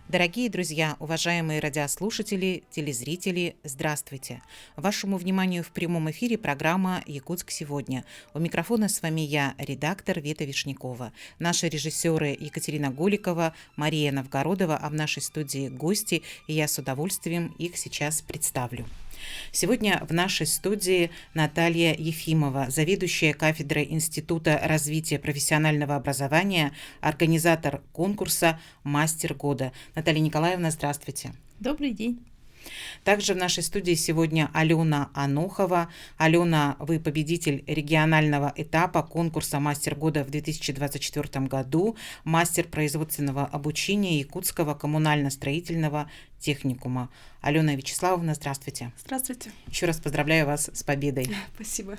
Дорогие друзья, уважаемые радиослушатели, телезрители, здравствуйте! Вашему вниманию в прямом эфире программа «Якутск сегодня». У микрофона с вами я, редактор Вета Вишнякова. Наши режиссеры Екатерина Голикова, Мария Новгородова, а в нашей студии гости, и я с удовольствием их сейчас представлю. Сегодня в нашей студии Наталья Ефимова, заведующая кафедрой Института развития профессионального образования, организатор конкурса «Мастер года». Наталья Николаевна, здравствуйте. Добрый день. Также в нашей студии сегодня Алена Анохова. Алена, вы победитель регионального этапа конкурса «Мастер года» в 2024 году, мастер производственного обучения Якутского коммунально-строительного техникума. Алена Вячеславовна, здравствуйте. Здравствуйте. Еще раз поздравляю вас с победой. Спасибо.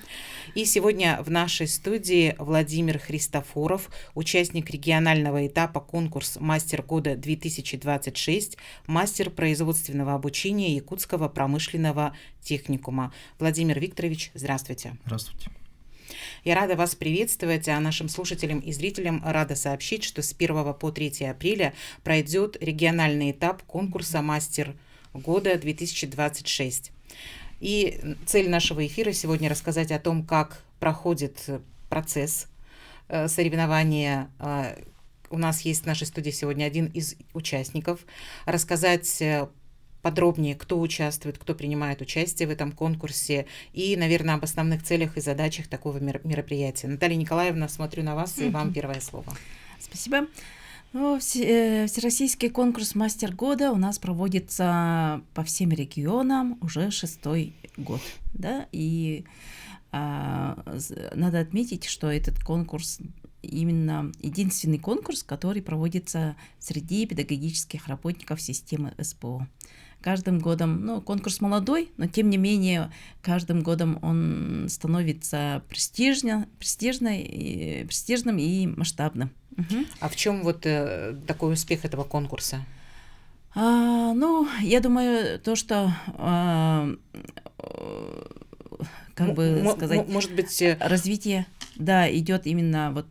И сегодня в нашей студии Владимир Христофоров, участник регионального этапа конкурс «Мастер года 2026», мастер производственного обучения Якутского промышленного техникума. Владимир Викторович, здравствуйте. Здравствуйте. Я рада вас приветствовать, а нашим слушателям и зрителям рада сообщить, что с 1 по 3 апреля пройдет региональный этап конкурса «Мастер года 2026». И цель нашего эфира сегодня рассказать о том, как проходит процесс соревнования. У нас есть в нашей студии сегодня один из участников. Рассказать подробнее, кто участвует, кто принимает участие в этом конкурсе и, наверное, об основных целях и задачах такого мероприятия. Наталья Николаевна, смотрю на вас, и вам первое слово. Спасибо. Всероссийский конкурс «Мастер года» у нас проводится по всем регионам уже 6-й год. Да? И надо отметить, что этот конкурс именно единственный конкурс, который проводится среди педагогических работников системы СПО. Каждым годом, конкурс молодой, но тем не менее, каждым годом он становится престижным и масштабным. Угу. А в чем такой успех этого конкурса? Я думаю, то, что может быть, развитие, идет именно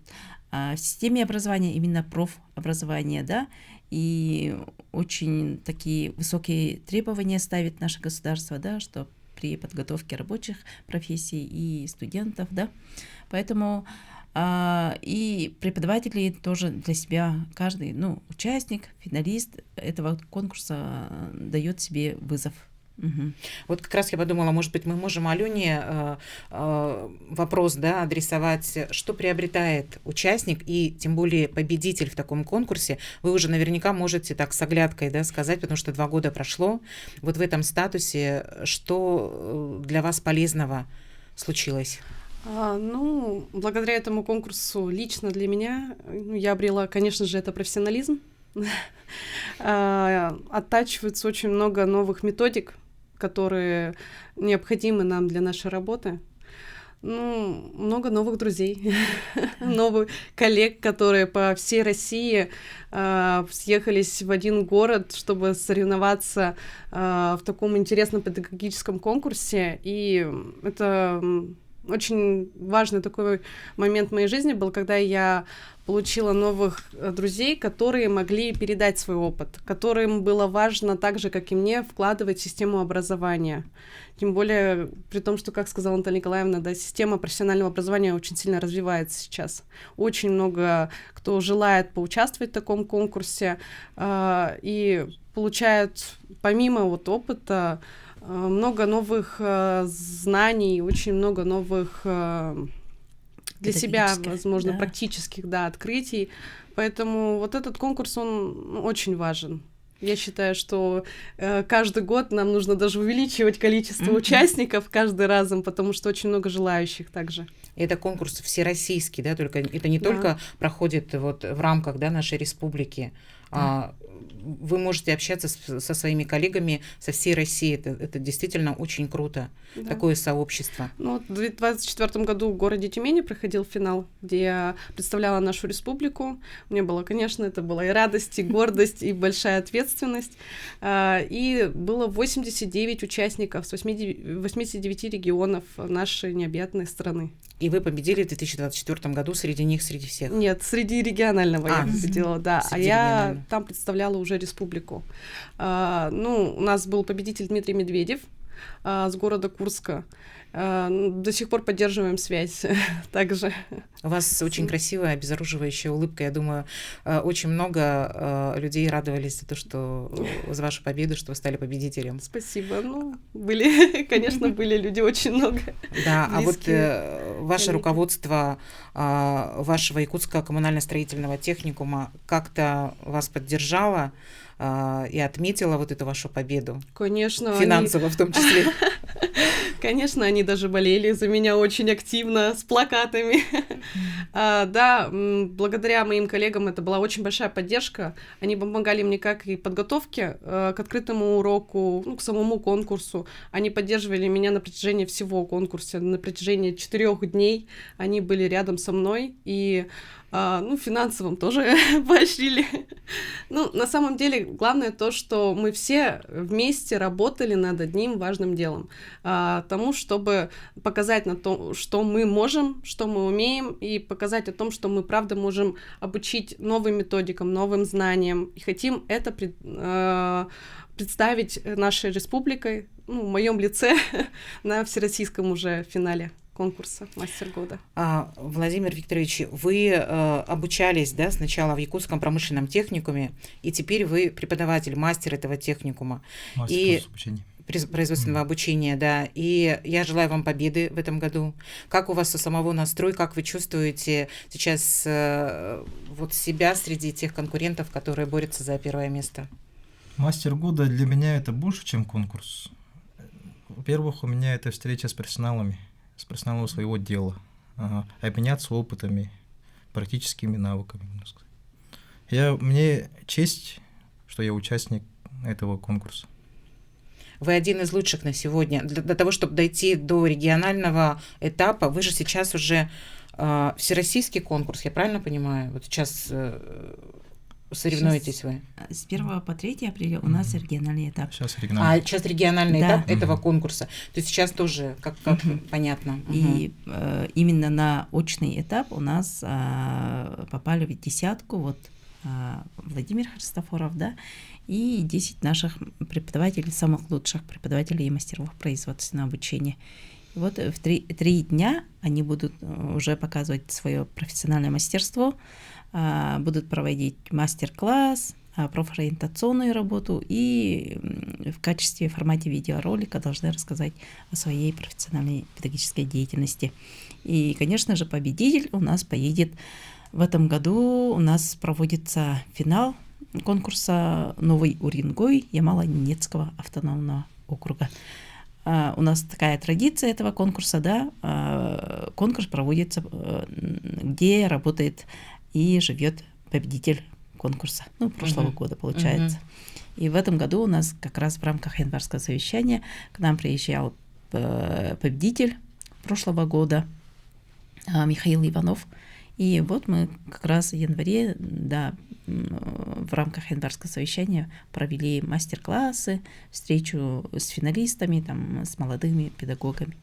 в системе образования, именно профобразование, да, и очень такие высокие требования ставит наше государство, да, что при подготовке рабочих профессий и студентов, да, поэтому и преподаватели тоже для себя, каждый, участник, финалист этого конкурса дает себе вызов. Угу. Вот как раз я подумала, может быть, мы можем Алене вопрос адресовать, что приобретает участник и тем более победитель в таком конкурсе. Вы уже наверняка можете так с оглядкой сказать, потому что 2 года прошло. Вот в этом статусе что для вас полезного случилось? Благодаря этому конкурсу лично для меня я обрела, конечно же, это профессионализм. Оттачивается очень много новых методик, которые необходимы нам для нашей работы. Много новых друзей, новых коллег, которые по всей России съехались в один город, чтобы соревноваться в таком интересном педагогическом конкурсе. И это очень важный такой момент в моей жизни был, когда я получила новых друзей, которые могли передать свой опыт, которым было важно так же, как и мне, вкладывать в систему образования. Тем более, при том, что, как сказала Наталья Николаевна, система профессионального образования очень сильно развивается сейчас. Очень много кто желает поучаствовать в таком конкурсе и получает, помимо опыта, много новых знаний, очень много новых для себя, возможно, практических открытий. Поэтому этот конкурс, он очень важен. Я считаю, что каждый год нам нужно даже увеличивать количество участников каждый раз, потому что очень много желающих также. Это конкурс всероссийский, только это не только проходит в рамках нашей республики. Вы можете общаться со своими коллегами со всей России. Это действительно очень круто, такое сообщество. В 2024 году в городе Тюмени проходил финал, где я представляла нашу республику. Мне было, конечно, это была и радость, и гордость, и большая ответственность. И было 89 участников с 89 регионов нашей необъятной страны. И вы победили в 2024 году среди них, среди всех? Нет, среди регионального я победила, да. А я там представляла уже республику. Ну, у нас был победитель Дмитрий Медведев с города Курска. До сих пор поддерживаем связь также. У вас очень красивая, обезоруживающая улыбка. Я думаю, очень много людей радовались за то, что за вашу победу, что вы стали победителем. Спасибо. Ну, были, конечно, были люди очень много. Да, а вот ваше руководство вашего Якутского коммунально-строительного техникума как-то вас поддержало и отметила вот эту вашу победу? Конечно. Финансово в том числе. Конечно, они даже болели за меня очень активно, с плакатами. Да, благодаря моим коллегам это была очень большая поддержка. Они помогали мне как и подготовке к открытому уроку, ну, к самому конкурсу. Они поддерживали меня на протяжении всего конкурса, на протяжении 4 дней. Они были рядом со мной и ну, финансовым тоже поощрили. Ну, на самом деле, главное то, что мы все вместе работали над одним важным делом. Тому, чтобы показать на то, что мы можем, что мы умеем, и показать о том, что мы, правда, можем обучить новым методикам, новым знаниям. И хотим это представить нашей республикой, ну, в моем лице, на всероссийском уже финале конкурса «Мастер года». Владимир Викторович, вы обучались, да, сначала в Якутском промышленном техникуме, и теперь вы преподаватель, мастер этого техникума. Мастер производственного обучения, да. И я желаю вам победы в этом году. Как у вас у самого настрой, как вы чувствуете сейчас вот себя среди тех конкурентов, которые борются за первое место? Мастер года для меня это больше, чем конкурс. Во-первых, у меня это встреча с персоналом своего дела, обменяться опытами, практическими навыками, можно сказать. Мне честь, что я участник этого конкурса. Вы один из лучших на сегодня. Для того, чтобы дойти до регионального этапа, вы же сейчас уже всероссийский конкурс, я правильно понимаю? Вот сейчас соревнуетесь вы? С 1 по 3 апреля у нас региональный этап. Сейчас региональный этап этого конкурса. То есть сейчас тоже, как понятно. И именно на очный этап у нас попали в десятку вот Владимир Христофоров, да, и 10 наших преподавателей, самых лучших преподавателей и мастеров производственного обучения. И вот в 3 дня они будут уже показывать свое профессиональное мастерство, будут проводить мастер-класс, профориентационную работу и в качестве формате видеоролика должны рассказать о своей профессиональной педагогической деятельности. И, конечно же, победитель у нас поедет в этом году. У нас проводится финал конкурса «Новый Уренгой» Ямало-Ненецкого автономного округа. У нас такая традиция этого конкурса, да, конкурс проводится, где работает и живет победитель конкурса, ну, прошлого года, получается. И в этом году у нас как раз в рамках январского совещания к нам приезжал победитель прошлого года Михаил Иванов. И вот мы как раз в январе, да, в рамках январского совещания провели мастер-классы, встречу с финалистами, там, с молодыми педагогами.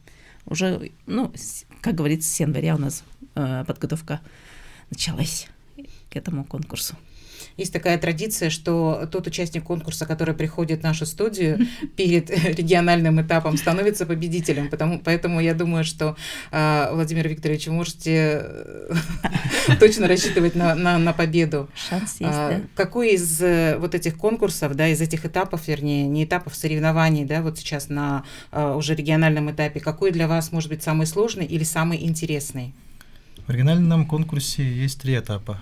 Уже, ну, как говорится, с января у нас подготовка началась к этому конкурсу. Есть такая традиция, что тот участник конкурса, который приходит в нашу студию перед региональным этапом, становится победителем. Поэтому я думаю, что, Владимир Викторович, вы можете точно рассчитывать на победу. Шанс есть, да. Какой из вот этих конкурсов, да, из этих этапов, вернее, не этапов, соревнований, да, вот сейчас на уже региональном этапе, какой для вас может быть самый сложный или самый интересный? В региональном конкурсе есть 3 этапа.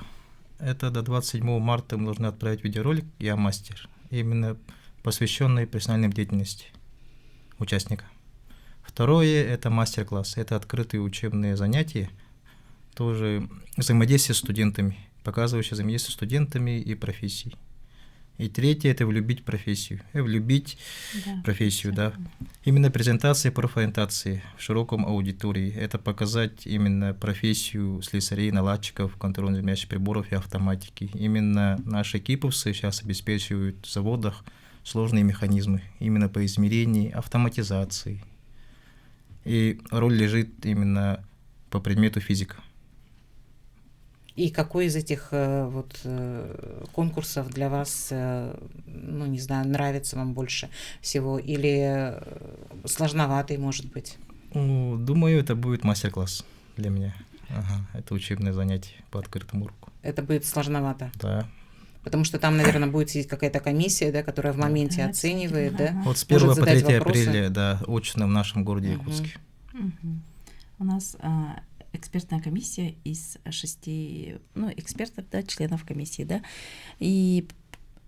Это до 27 марта мы должны отправить видеоролик «Я мастер», именно посвященный профессиональной деятельности участника. Второе – это мастер-класс, это открытые учебные занятия, тоже взаимодействие с студентами, показывающие взаимодействие с студентами и профессией. И третье – это влюбить профессию. Профессию, да. Именно презентация профориентации в широком аудитории. Это показать именно профессию слесарей, наладчиков, контрольно-измеряющих приборов и автоматики. Именно наши киповцы сейчас обеспечивают в заводах сложные механизмы именно по измерению, автоматизации. И роль лежит именно по предмету физика. И какой из этих конкурсов для вас, ну, не знаю, нравится вам больше всего или сложноватый, может быть? Ну, думаю, это будет мастер-класс для меня. Ага, это учебное занятие по открытому уроку. Это будет сложновато? Да. Потому что там, наверное, будет сидеть какая-то комиссия, да, которая в моменте оценивает, да? Вот с 1 по 3 вопросы. апреля, да, очно в нашем городе Якутске. У нас экспертная комиссия из 6 экспертов, да, членов комиссии, да, и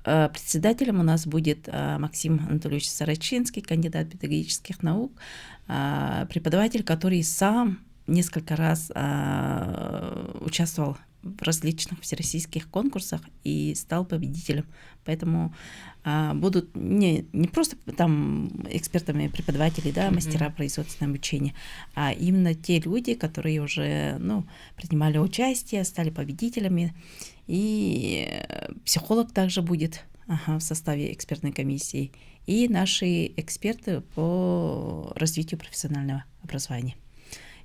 председателем у нас будет Максим Анатольевич Сорочинский, кандидат педагогических наук, преподаватель, который сам несколько раз участвовал в различных всероссийских конкурсах и стал победителем. Поэтому будут не просто там экспертами преподаватели, да, мастера производственного обучения, а именно те люди, которые уже принимали участие, стали победителями. И психолог также будет в составе экспертной комиссии. И наши эксперты по развитию профессионального образования.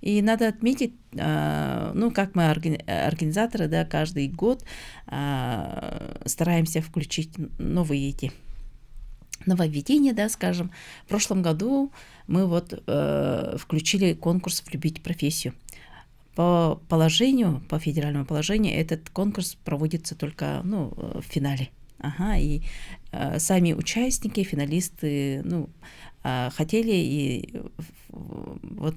И надо отметить, как мы организаторы, да, каждый год стараемся включить новые эти нововведения, да, скажем. В прошлом году мы включили конкурс «Влюбить профессию». По федеральному положению, этот конкурс проводится только в финале. И сами участники, финалисты, хотели и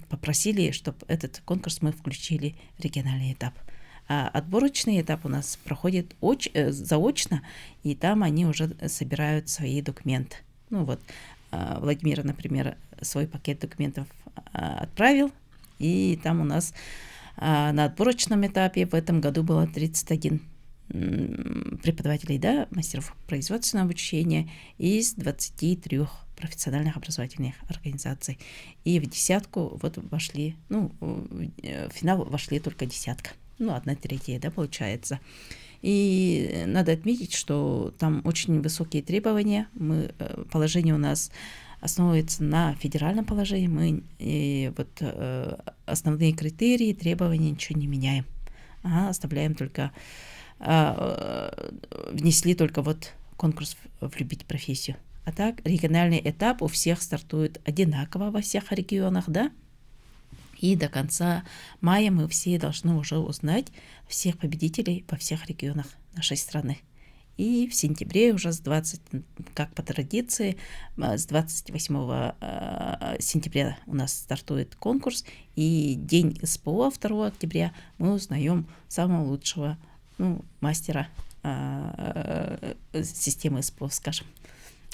попросили, чтобы этот конкурс мы включили в региональный этап. А отборочный этап у нас проходит заочно, и там они уже собирают свои документы. Владимир, например, свой пакет документов отправил, и там у нас на отборочном этапе в этом году было 31 преподавателей, да, мастеров производственного обучения из 23 профессиональных образовательных организаций. И в десятку вошли, в финал вошли только десятка. 1/3, да, получается. И надо отметить, что там очень высокие требования. Положение у нас основывается на федеральном положении. Основные критерии, требования ничего не меняем. Оставляем только внесли только конкурс «Влюбить профессию». А так, региональный этап у всех стартует одинаково во всех регионах, да? И до конца мая мы все должны уже узнать всех победителей во всех регионах нашей страны. И в сентябре уже как по традиции, с 28 сентября у нас стартует конкурс, и день СПО 2 октября мы узнаем самого лучшего мастера системы СПО, скажем.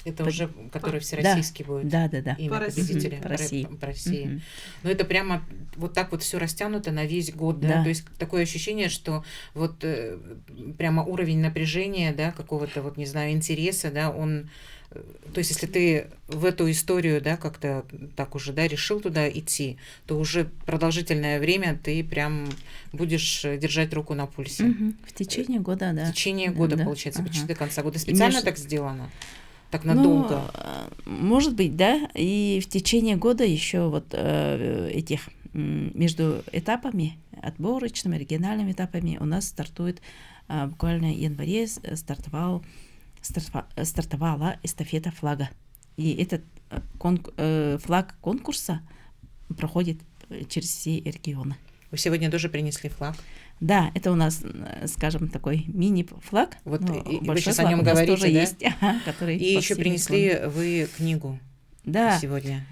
Это уже, который всероссийский будет. Да. Имя победителя по России. По России. Но это прямо так все растянуто на весь год, да? То есть такое ощущение, что прямо уровень напряжения, да, какого-то не знаю, интереса, да, он. То есть если ты в эту историю, да, как-то так уже, да, решил туда идти, то уже продолжительное время ты прям будешь держать руку на пульсе. В течение года, да. В течение года, получается, почти до конца года. Специально так сделано? Так надолго? Может быть, да. И в течение года еще этих между этапами, отборочными, региональными этапами у нас стартует, буквально в январе стартовала эстафета флага. И этот флаг конкурса проходит через все регионы. Вы сегодня тоже принесли флаг? Да, это у нас, скажем, такой мини-флаг. Вы сейчас о нем говорите, тоже да? есть, который и еще принесли вы книгу сегодня.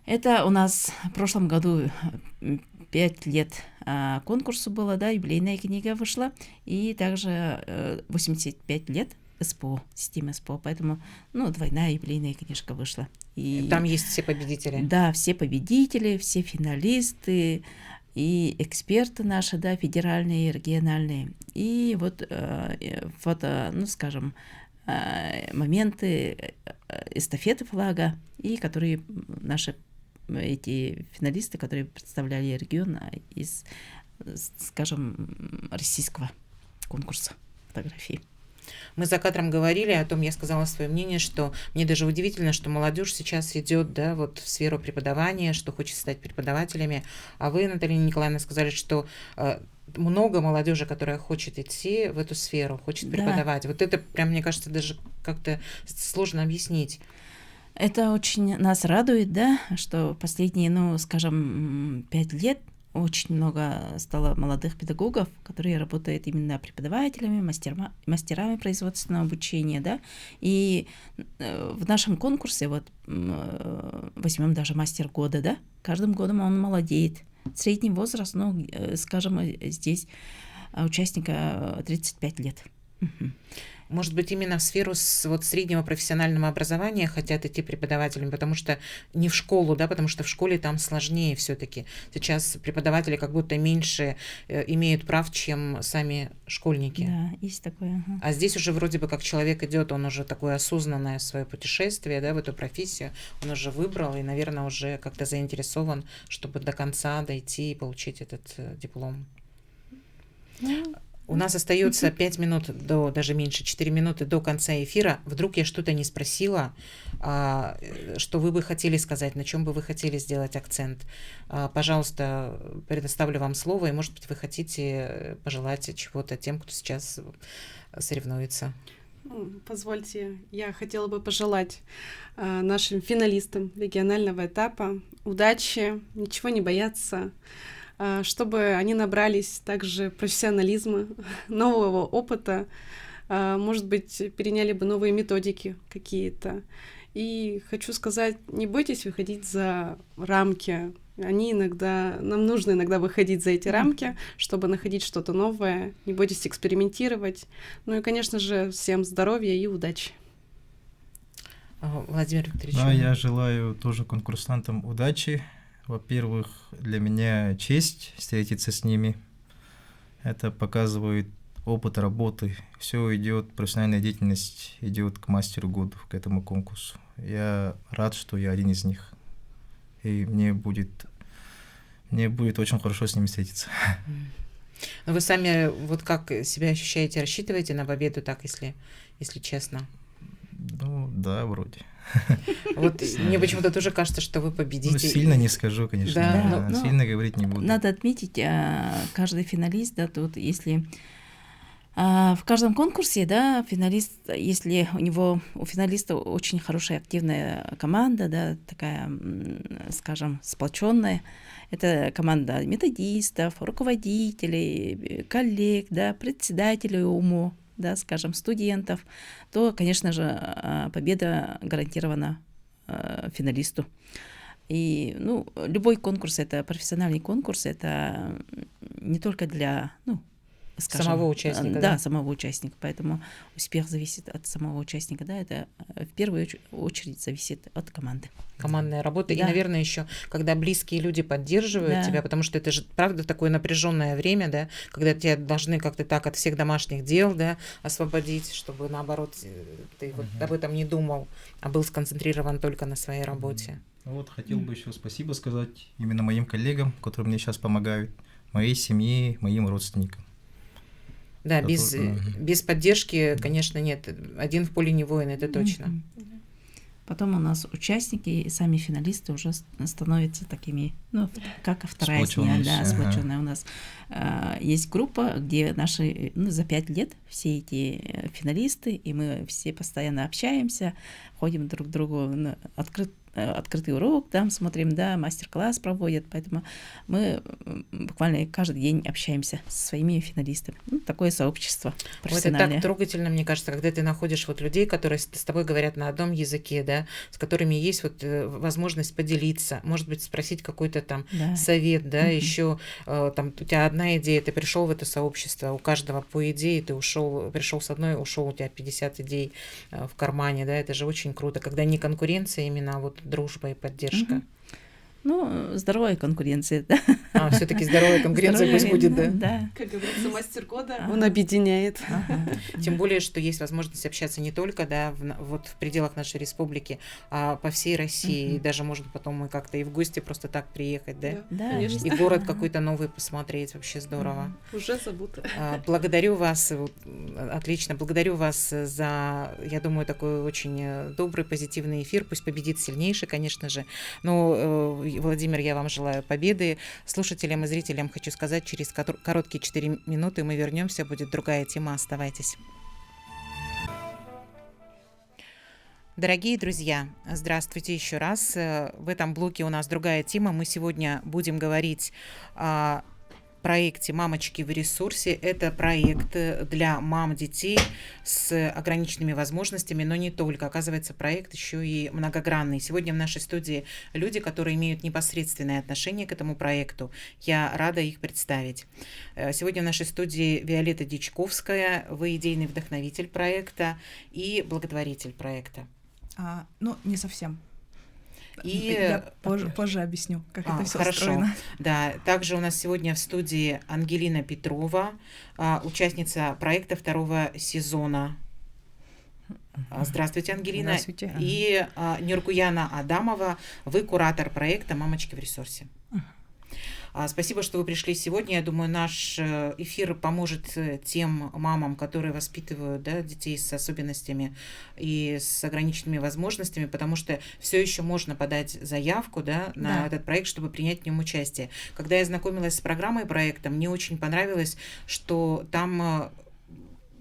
Это у нас в прошлом году 5 лет конкурсу было, да, юбилейная книга вышла, и также 85 лет СПО, системы СПО, поэтому, двойная юбилейная книжка вышла. И там есть все победители? Да, все победители, все финалисты, и эксперты наши, да, федеральные и региональные. И моменты эстафеты флага, и которые наши эти финалисты, которые представляли регион из, скажем, российского конкурса фотографий. Мы за кадром говорили о том, я сказала свое мнение, что мне даже удивительно, что молодежь сейчас идет, да, вот в сферу преподавания, что хочет стать преподавателями. А вы, Наталья Николаевна, сказали, что много молодежи, которая хочет идти в эту сферу, хочет преподавать. Вот это прям, мне кажется, даже как-то сложно объяснить. Это очень нас радует, да, что последние, ну, скажем, 5 лет очень много стало молодых педагогов, которые работают именно преподавателями, мастерами производственного обучения, да, и в нашем конкурсе, вот, возьмем даже мастер года, да, каждым годом он молодеет. Средний возраст, ну, скажем, здесь участника 35 лет. Может быть, именно в сферу вот среднего профессионального образования хотят идти преподавателями, потому что не в школу, да, потому что в школе там сложнее все-таки. Сейчас преподаватели как будто меньше имеют прав, чем сами школьники. Да, есть такое. А здесь уже вроде бы как человек идет, он уже такое осознанное свое путешествие, да, в эту профессию, он уже выбрал и, наверное, уже как-то заинтересован, чтобы до конца дойти и получить этот диплом. У нас остается 5 минут даже меньше, 4 минуты до конца эфира. Вдруг я что-то не спросила, что вы бы хотели сказать, на чем бы вы хотели сделать акцент. Пожалуйста, предоставлю вам слово, и, может быть, вы хотите пожелать чего-то тем, кто сейчас соревнуется. Позвольте, я хотела бы пожелать нашим финалистам регионального этапа удачи, ничего не бояться, чтобы они набрались также профессионализма, нового опыта, может быть, переняли бы новые методики какие-то. И хочу сказать, не бойтесь выходить за рамки. Нам нужно иногда выходить за эти рамки, чтобы находить что-то новое. Не бойтесь экспериментировать. Ну и, конечно же, всем здоровья и удачи. Владимир Викторович. Да, я желаю тоже конкурсантам удачи. Во-первых, для меня честь встретиться с ними. Это показывает опыт работы. Все идет, профессиональная деятельность идет к мастеру года, к этому конкурсу. Я рад, что я один из них. И мне будет очень хорошо с ними встретиться. Но вы сами вот как себя ощущаете, рассчитываете на победу, так, если честно? Ну, да, вроде. Вот мне почему-то тоже кажется, что вы победите. Ну, сильно не скажу, конечно. Да, сильно говорить не буду. Надо отметить, каждый финалист, да, тут, если в каждом конкурсе, да, финалист, если у финалиста очень хорошая активная команда, да, такая, скажем, сплоченная, это команда методистов, руководителей, коллег, да, председателей УМО, да, скажем, студентов, то, конечно же, победа гарантирована финалисту. И, ну, любой конкурс, это профессиональный конкурс, это не только для, ну, скажем, самого участника. Да, самого участника. Поэтому успех зависит от самого участника. Да, это в первую очередь зависит от команды. Командная работа. Да. И, наверное, еще когда близкие люди поддерживают тебя, потому что это же, правда, такое напряженное время, да, когда тебя должны как-то так от всех домашних дел, да, освободить, чтобы, наоборот, ты вот об этом не думал, а был сконцентрирован только на своей работе. Вот, хотел бы еще спасибо сказать именно моим коллегам, которые мне сейчас помогают, моей семье, моим родственникам. Да, без поддержки, конечно, нет. Один в поле не воин, это точно. Потом у нас участники и сами финалисты уже становятся такими, ну, как вторая семья, да, сплоченная. У нас есть группа, где наши, ну, за 5 лет все эти финалисты, и мы все постоянно общаемся, ходим друг к другу на открытый урок, там смотрим, да, мастер-класс проводят, поэтому мы буквально каждый день общаемся со своими финалистами. Ну, такое сообщество профессиональное. Вот это так трогательно, мне кажется, когда ты находишь вот людей, которые с тобой говорят на одном языке, да, с которыми есть вот возможность поделиться, может быть, спросить какой-то там совет, да, еще там у тебя одна идея, ты пришел в это сообщество, у каждого по идее, ты пришел с одной, ушел, у тебя 50 идей в кармане, да, это же очень круто, когда не конкуренция именно, а вот дружба и поддержка. Ну, здоровая конкуренция, да. Все-таки здоровая конкуренция пусть будет, да? Да. Как говорится, мастер года, Ага. он объединяет. Ага. Тем более, что есть возможность общаться не только, да, вот в пределах нашей республики, а по всей России. И даже можно потом мы как-то и в гости просто так приехать, да? Да, конечно. И город какой-то новый посмотреть, вообще здорово. Уже забыто. Благодарю вас, отлично, благодарю вас за, я думаю, такой очень добрый, позитивный эфир. Пусть победит сильнейший, конечно же. Но, Владимир, я вам желаю победы. Слушателям и зрителям хочу сказать, через короткие 4 минуты мы вернемся, будет другая тема, оставайтесь. Дорогие друзья, здравствуйте еще раз. В этом блоке у нас другая тема. Мы сегодня будем говорить о проекте «Мамочки в ресурсе». Это проект для мам детей с ограниченными возможностями, но не только. Оказывается, проект еще и многогранный. Сегодня в нашей студии люди, которые имеют непосредственное отношение к этому проекту. Я рада их представить. Сегодня в нашей студии Виолетта Дичковская. Вы идейный вдохновитель проекта и благотворитель проекта. Ну, не совсем. И Я позже объясню, как это все хорошо. устроено. Да, также у нас сегодня в студии Ангелина Петрова, участница проекта 2-го сезона. Здравствуйте, Ангелина. Здравствуйте. И Нюркуяна Адамова, вы куратор проекта «Мамочки в ресурсе». Спасибо, что вы пришли сегодня. Я думаю, наш эфир поможет тем мамам, которые воспитывают, да, детей с особенностями и с ограниченными возможностями, потому что все еще можно подать заявку, да, на этот проект, чтобы принять в нем участие. Когда я знакомилась с программой проекта, мне очень понравилось, что там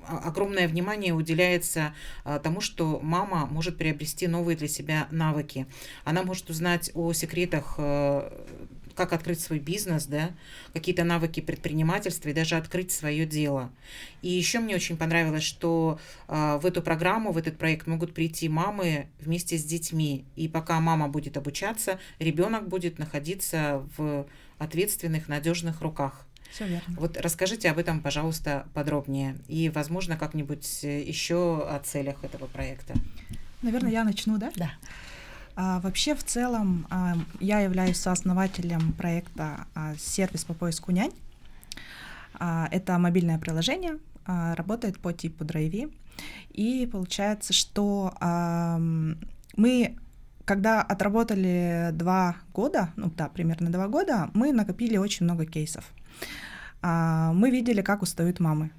огромное внимание уделяется тому, что мама может приобрести новые для себя навыки. Она может узнать о секретах, как открыть свой бизнес, да, какие-то навыки предпринимательства и даже открыть свое дело. И еще мне очень понравилось, что в эту программу, в этот проект могут прийти мамы вместе с детьми. И пока мама будет обучаться, ребенок будет находиться в ответственных, надежных руках. Все верно. Вот расскажите об этом, пожалуйста, подробнее. И, возможно, как-нибудь еще о целях этого проекта. Наверное, я начну, да? Да. Вообще, в целом, я являюсь сооснователем проекта «Сервис по поиску нянь». Это мобильное приложение, работает по типу Драйви. И получается, что мы, когда отработали 2 года, примерно 2 года, мы накопили очень много кейсов. Мы видели, как устают мамы.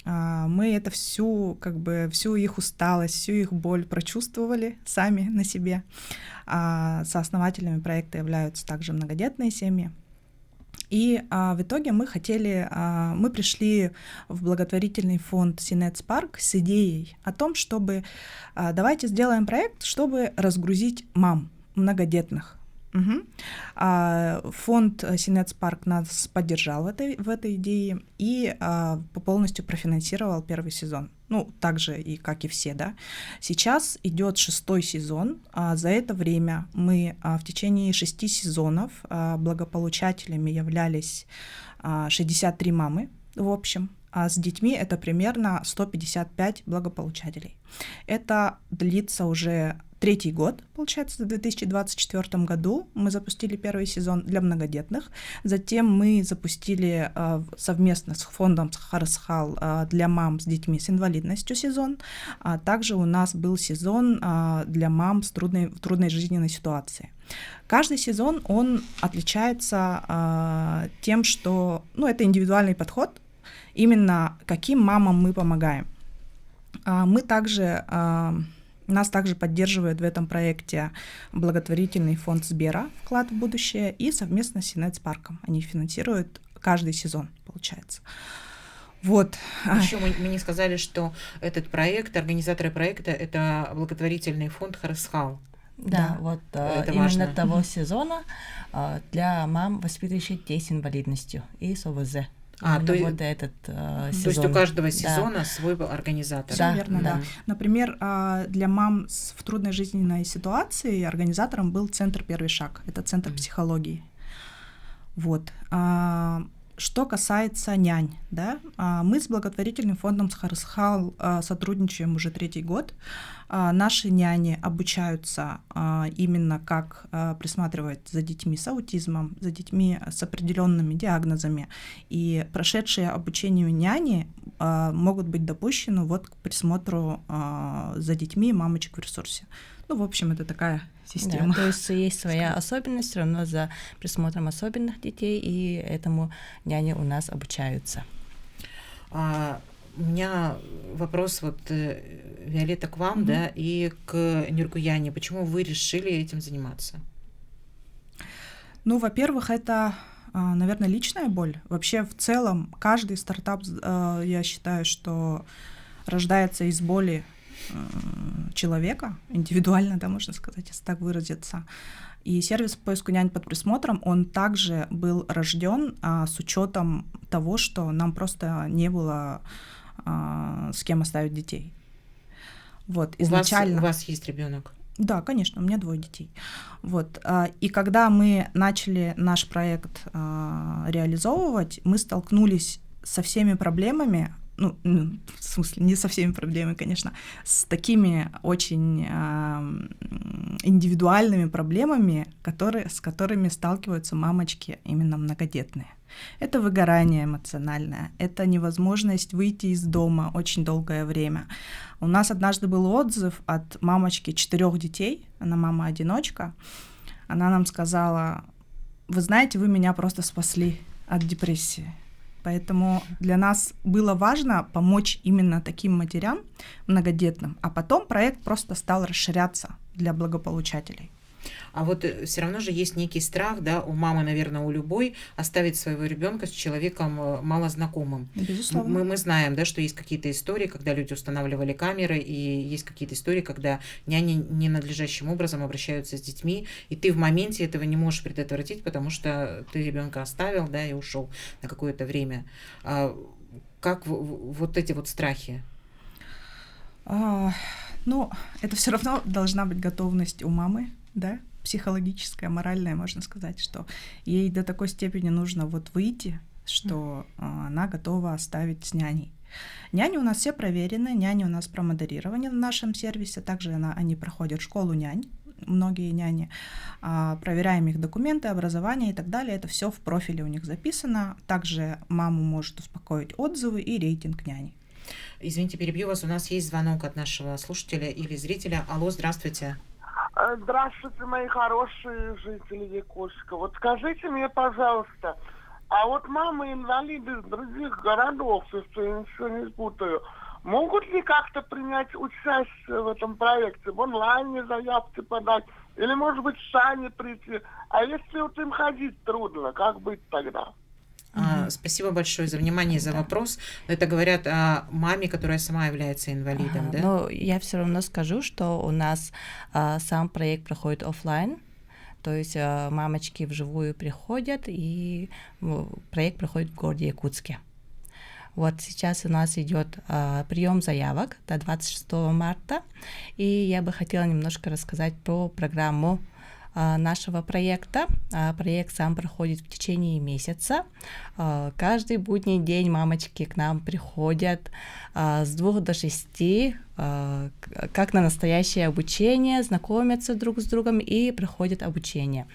Мы это всю их усталость, всю их боль прочувствовали сами на себе. Сооснователями проекта являются также многодетные семьи. И в итоге мы пришли в благотворительный фонд Синец Парк с идеей о том, чтобы давайте сделаем проект, чтобы разгрузить мам многодетных. Фонд Синец Парк нас поддержал в этой идее и полностью профинансировал 1-й сезон. Так же, и как и все, да. Сейчас идет 6-й сезон. За это время мы в течение 6 сезонов благополучателями являлись 63 мамы в общем. А с детьми это примерно 155 благополучателей. Это длится уже 3-й год, получается, в 2024 году мы запустили 1-й сезон для многодетных. Затем мы запустили совместно с фондом Харасхал для мам с детьми с инвалидностью сезон. Также у нас был сезон для мам в трудной жизненной ситуации. Каждый сезон, он отличается тем, что это индивидуальный подход, именно каким мамам мы помогаем. Нас также поддерживает в этом проекте благотворительный фонд Сбера «Вклад в будущее» и совместно с Синец Парком. Они финансируют каждый сезон, получается. Вот. Еще мы не сказали, что этот проект, организаторы проекта, это благотворительный фонд Харасхал. Да, вот это именно важно. того сезона для мам, воспитывающих детей с инвалидностью и с ОВЗ. То этот сезон. То есть у каждого сезона свой организатор. Всё Да, верно, да. Например, для мам в трудной жизненной ситуации организатором был центр «Первый шаг». Это центр психологии. Вот. что касается нянь, да, мы с благотворительным фондом Схарысхал сотрудничаем уже 3-й год. Наши няни обучаются именно как присматривать за детьми с аутизмом, за детьми с определенными диагнозами. И прошедшие обучению няни могут быть допущены вот к присмотру за детьми мамочек в ресурсе. Ну, в общем, это такая система. Да, то есть своя особенность все равно за присмотром особенных детей, и этому няни у нас обучаются. У меня вопрос, Виолетта, к вам, да, и к Нургуяне. Почему вы решили этим заниматься? Ну, во-первых, это, наверное, личная боль. Вообще, в целом, каждый стартап, я считаю, что рождается из боли человека, индивидуально, да, можно сказать, если так выразиться. И сервис по поиску нянь под присмотром, он также был рожден с учетом того, что нам просто не было с кем оставить детей. Вот, изначально... У вас есть ребенок? Да, конечно, у меня 2 детей. Вот. И когда мы начали наш проект реализовывать, мы столкнулись со всеми проблемами, ну, в смысле, не со всеми проблемами, конечно, с такими очень индивидуальными проблемами, с которыми сталкиваются мамочки именно многодетные. Это выгорание эмоциональное, это невозможность выйти из дома очень долгое время. У нас однажды был отзыв от мамочки 4 детей, она мама-одиночка. Она нам сказала: вы знаете, вы меня просто спасли от депрессии. Поэтому для нас было важно помочь именно таким матерям многодетным, а потом проект просто стал расширяться для благополучателей. А вот все равно же есть некий страх, да, у мамы, наверное, у любой, оставить своего ребенка с человеком малознакомым. Безусловно. Мы знаем, да, что есть какие-то истории, когда люди устанавливали камеры, и есть какие-то истории, когда няни ненадлежащим образом обращаются с детьми, и ты в моменте этого не можешь предотвратить, потому что ты ребенка оставил, да, и ушел на какое-то время. Как вот эти вот страхи? Ну, это все равно должна быть готовность у мамы, да, психологическая, моральная, можно сказать, что ей до такой степени нужно вот выйти, что она готова оставить с няней. Няни у нас все проверены, няни у нас промодерированы в нашем сервисе, также они проходят школу нянь, многие няни, проверяем их документы, образование и так далее, это все в профиле у них записано, также маму может успокоить отзывы и рейтинг няни. Извините, перебью вас, у нас есть звонок от нашего слушателя или зрителя. Алло, здравствуйте. Здравствуйте, мои хорошие жители Якутска. Вот скажите мне, пожалуйста, а вот мамы-инвалиды из других городов, если я ничего не спутаю, могут ли как-то принять участие в этом проекте, в онлайне заявки подать, или, может быть, сами прийти? А если вот им ходить трудно, как быть тогда? Спасибо большое за внимание, за вопрос. Это говорят о маме, которая сама является инвалидом, да? Но я все равно скажу, что у нас сам проект проходит офлайн, то есть мамочки вживую приходят, и проект проходит в городе Якутске. Вот сейчас у нас идет прием заявок до 26 марта, и я бы хотела немножко рассказать про программу нашего проекта. Проект сам проходит в течение месяца. Каждый будний день мамочки к нам приходят с 2 до 6, как на настоящее обучение, знакомятся друг с другом и проходят обучение.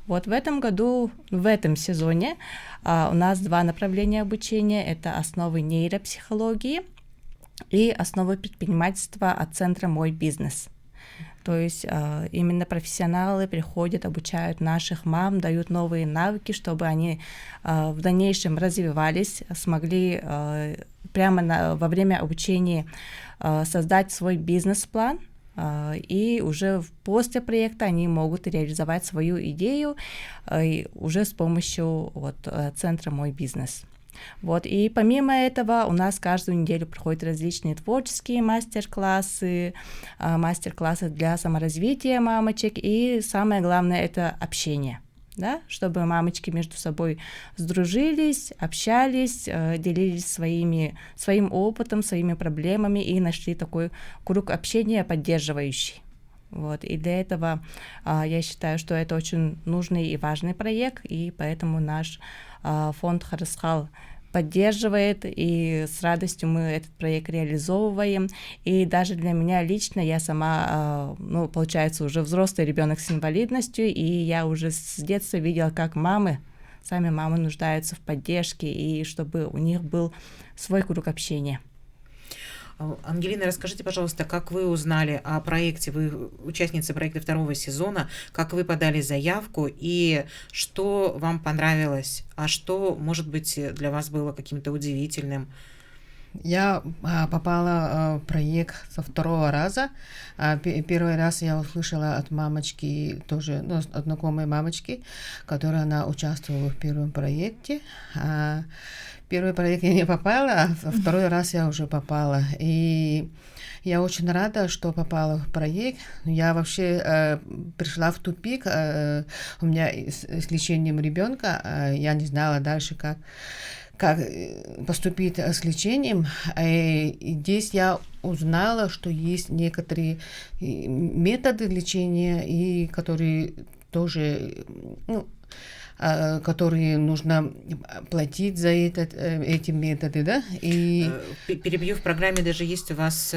Вот в этом году, в этом сезоне у нас 2 направления обучения. Это основы нейропсихологии и основы предпринимательства от центра «Мой бизнес». То есть именно профессионалы приходят, обучают наших мам, дают новые навыки, чтобы они в дальнейшем развивались, смогли прямо во время обучения создать свой бизнес-план, и уже после проекта они могут реализовать свою идею уже с помощью центра «Мой бизнес». Вот, и помимо этого у нас каждую неделю проходят различные творческие мастер-классы для саморазвития мамочек, и самое главное — это общение, да, чтобы мамочки между собой сдружились, общались, делились своим опытом, своими проблемами и нашли такой круг общения поддерживающий. Вот. И для этого я считаю, что это очень нужный и важный проект, и поэтому наш фонд Харысхал поддерживает, и с радостью мы этот проект реализовываем. И даже для меня лично, я сама, получается, уже взрослый ребенок с инвалидностью, и я уже с детства видела, как сами мамы нуждаются в поддержке, и чтобы у них был свой круг общения. Ангелина, расскажите, пожалуйста, как вы узнали о проекте, вы участница проекта 2-го сезона, как вы подали заявку и что вам понравилось, а что, может быть, для вас было каким-то удивительным? Я попала в проект со 2-го раза. Первый раз я услышала от мамочки, тоже, от знакомой мамочки, которая она участвовала в первом проекте. Первый проект я не попала, а второй раз я уже попала. И я очень рада, что попала в проект. Я вообще пришла в тупик. У меня с лечением ребенка, я не знала дальше, как поступить с лечением. И здесь я узнала, что есть некоторые методы лечения, и которые тоже, которые нужно платить за эти методы, да? И перебью, в программе даже есть у вас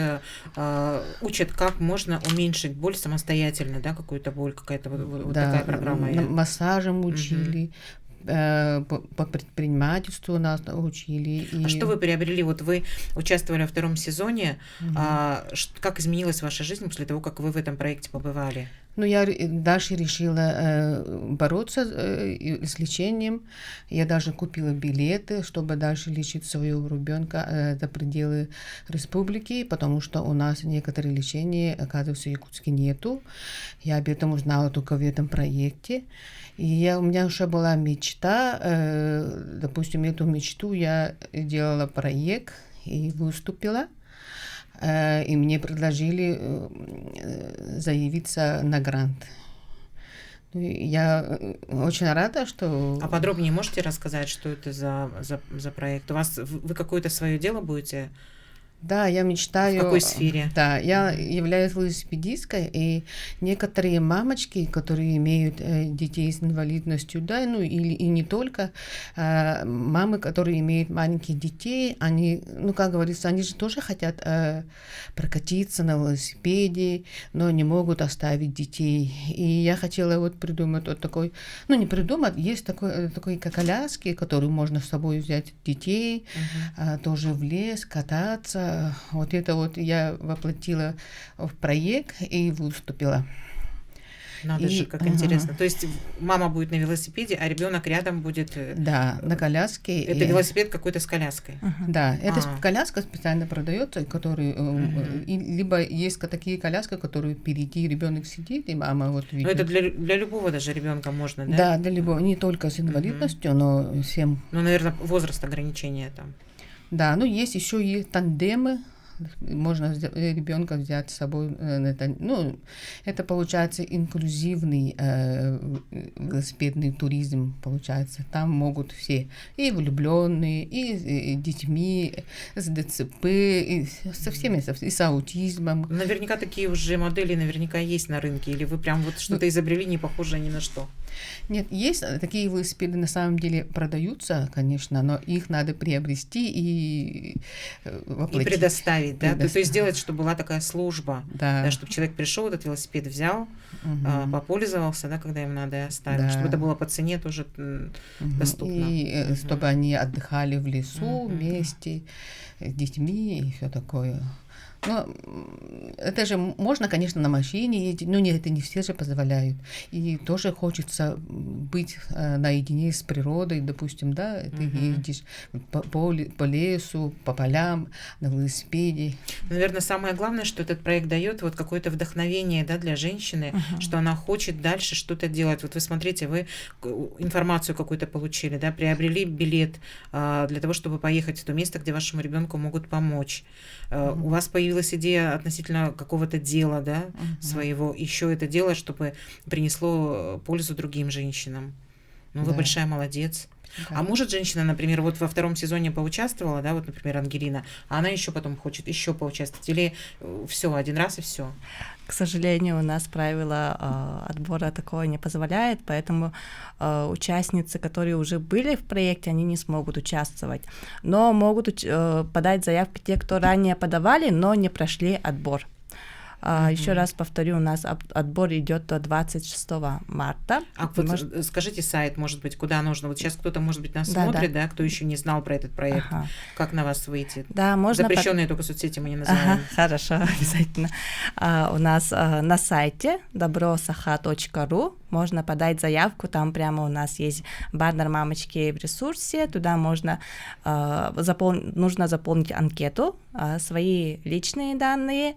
учат, как можно уменьшить боль самостоятельно, да, какую-то боль, какая-то вот такая программа. Массажем учили. По предпринимательству нас учили. А что вы приобрели? Вот вы участвовали во 2-м сезоне. Как изменилась ваша жизнь после того, как вы в этом проекте побывали? Я дальше решила бороться с лечением. Я даже купила билеты, чтобы дальше лечить своего ребенка за пределы республики, потому что у нас некоторые лечения, оказывается, в Якутске нету. Я об этом узнала только в этом проекте. И у меня уже была мечта, допустим, эту мечту я делала проект и выступила. И мне предложили заявиться на грант. Я очень рада, что... А подробнее можете рассказать, что это за проект? Вы какое-то свое дело будете? Да, я мечтаю... В какой сфере? Да, я являюсь велосипедисткой, и некоторые мамочки, которые имеют детей с инвалидностью, да, и не только, мамы, которые имеют маленьких детей, они, как говорится, они же тоже хотят прокатиться на велосипеде, но не могут оставить детей. И я хотела придумать такой, не придумать, есть такой коляски, которые можно с собой взять детей, тоже в лес, кататься. Вот это я воплотила в проект и выступила. Надо же, как интересно. То есть мама будет на велосипеде, а ребенок рядом будет... Да, на коляске. Это велосипед какой-то с коляской? Да, это коляска специально продается, который... Либо есть такие коляски, которые впереди ребенок сидит, и мама видит. Но это для любого даже ребенка можно, да? Да, для любого, не только с инвалидностью, но всем. Наверное, возраст ограничения там. Да, есть еще и тандемы. Можно ребенка взять с собой. Это получается инклюзивный велосипедный туризм, получается. Там могут все, и влюбленные, и детьми, с ДЦП, и со всеми, и с аутизмом. Наверняка такие уже модели есть на рынке, или вы прям что-то изобрели, не похожее ни на что? Нет, есть такие велосипеды, на самом деле продаются, конечно, но их надо приобрести и воплотить. И предоставить, да? То есть сделать, чтобы была такая служба, да, чтобы человек пришел, этот велосипед взял, попользовался, да, когда им надо, и оставил, да, чтобы это было по цене тоже доступно. И чтобы они отдыхали в лесу вместе с детьми и все такое. Это же можно, конечно, на машине ездить, но это не все же позволяют. И тоже хочется быть наедине с природой, допустим, да, ты ездишь по лесу, по полям, на велосипеде. Наверное, самое главное, что этот проект дает какое-то вдохновение, да, для женщины, что она хочет дальше что-то делать. Вы смотрите, вы информацию какую-то получили, да, приобрели билет для того, чтобы поехать в то место, где вашему ребенку могут помочь. У вас появилась идея относительно какого-то дела, да, своего, еще это дело, чтобы принесло пользу другим женщинам. Вы большая молодец. Да. А может женщина, например, во 2-м сезоне поучаствовала, да, например, Ангелина, а она еще потом хочет еще поучаствовать, или все, один раз и все? к сожалению, у нас правило отбора такого не позволяет, поэтому участницы, которые уже были в проекте, они не смогут участвовать. Но могут подать заявки те, кто ранее подавали, но не прошли отбор. Еще раз повторю, у нас отбор идет до 26 марта. Вот скажите сайт, может быть, куда нужно? Вот сейчас кто-то, может быть, нас смотрит, да, кто еще не знал про этот проект. Как на вас выйти? Да, можно. Запрещенные только соцсети мы не называем. Хорошо, обязательно. У нас на сайте добросаха.ру можно подать заявку, там прямо у нас есть баннер «Мамочки в ресурсе», туда можно нужно заполнить анкету, свои личные данные,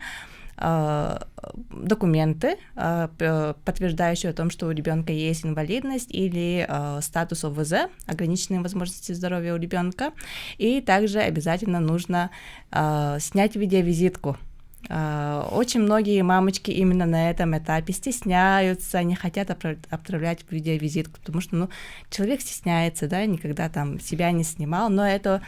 документы, подтверждающие о том, что у ребенка есть инвалидность или статус ОВЗ, ограниченные возможности здоровья у ребенка, и также обязательно нужно снять видеовизитку. Очень многие мамочки именно на этом этапе стесняются, не хотят отправлять видеовизитку, потому что, человек стесняется, да, никогда там себя не снимал, но это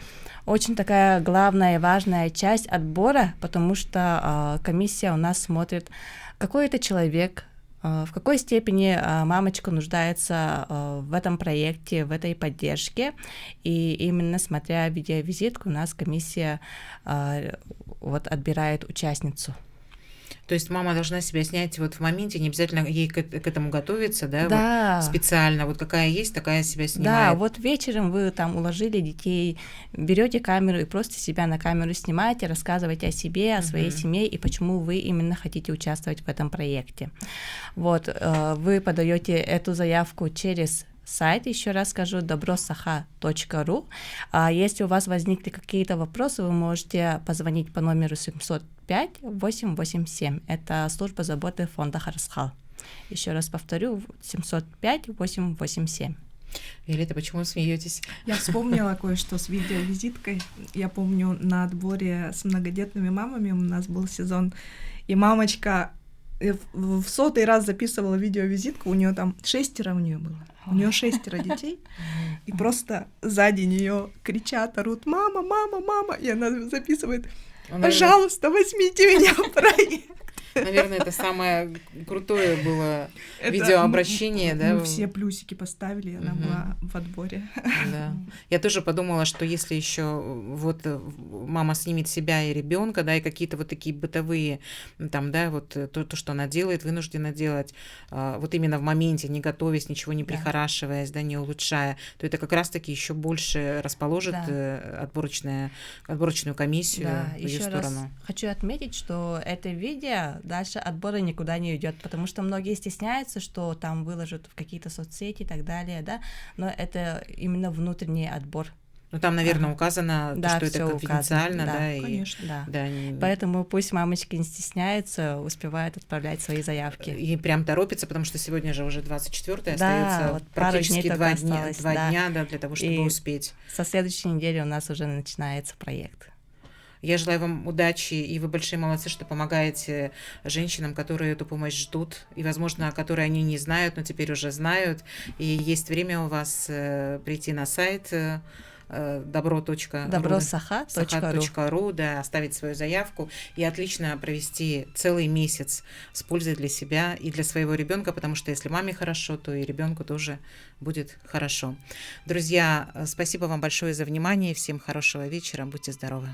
очень такая главная и важная часть отбора, потому что комиссия у нас смотрит, какой это человек, в какой степени мамочка нуждается в этом проекте, в этой поддержке, и именно смотря видеовизитку у нас комиссия отбирает участницу. То есть мама должна себя снять вот в моменте, не обязательно ей к этому готовиться, да? Вот специально, вот какая есть, такая себя снимает. Да, вот вечером вы там уложили детей, берете камеру и просто себя на камеру снимаете, рассказываете о себе, о своей семье и почему вы именно хотите участвовать в этом проекте. Вот, вы подаете эту заявку через сайт, еще раз скажу, добросаха.ру. Если у вас возникли какие-то вопросы, вы можете позвонить по номеру 705-887. Это служба заботы фонда Харысхал. Еще раз повторю, 705-887. Виолетта, почему вы смеетесь? Я вспомнила кое-что с видеовизиткой. Я помню, на отборе с многодетными мамами у нас был сезон, и мамочка в 100-й раз записывала видеовизитку, у нее там 6 у нее было. У нее 6 детей, и просто сзади нее кричат, орут: «Мама, мама, мама!» И она записывает: «Пожалуйста, возьмите меня в проект». Наверное, это самое крутое было видеообращение, да? Мы все плюсики поставили, она была в отборе. Да. Я тоже подумала, что если еще вот мама снимет себя и ребенка, да, и какие-то вот такие бытовые, там, да, вот то, что она делает, вынуждена делать, вот именно в моменте, не готовясь, ничего не прихорашиваясь, да, не улучшая, то это как раз-таки еще больше расположит отборочную комиссию в ее сторону. Раз хочу отметить, что это видео дальше отбора никуда не идет, потому что многие стесняются, что там выложат в какие-то соцсети и так далее, да, но это именно внутренний отбор. Ну, там, наверное, указано, что это конфиденциально, да, и... Конечно, да. Поэтому пусть мамочки не стесняются, успевают отправлять свои заявки. И прям торопятся, потому что сегодня же уже 24-е, остается вот практически два дня, для того, чтобы успеть. Со следующей недели у нас уже начинается проект. Я желаю вам удачи, и вы большие молодцы, что помогаете женщинам, которые эту помощь ждут, и, возможно, которые они не знают, но теперь уже знают. И есть время у вас прийти на сайт добросаха.ру, да, оставить свою заявку и отлично провести целый месяц с пользой для себя и для своего ребенка, потому что если маме хорошо, то и ребенку тоже будет хорошо. Друзья, спасибо вам большое за внимание, всем хорошего вечера, будьте здоровы.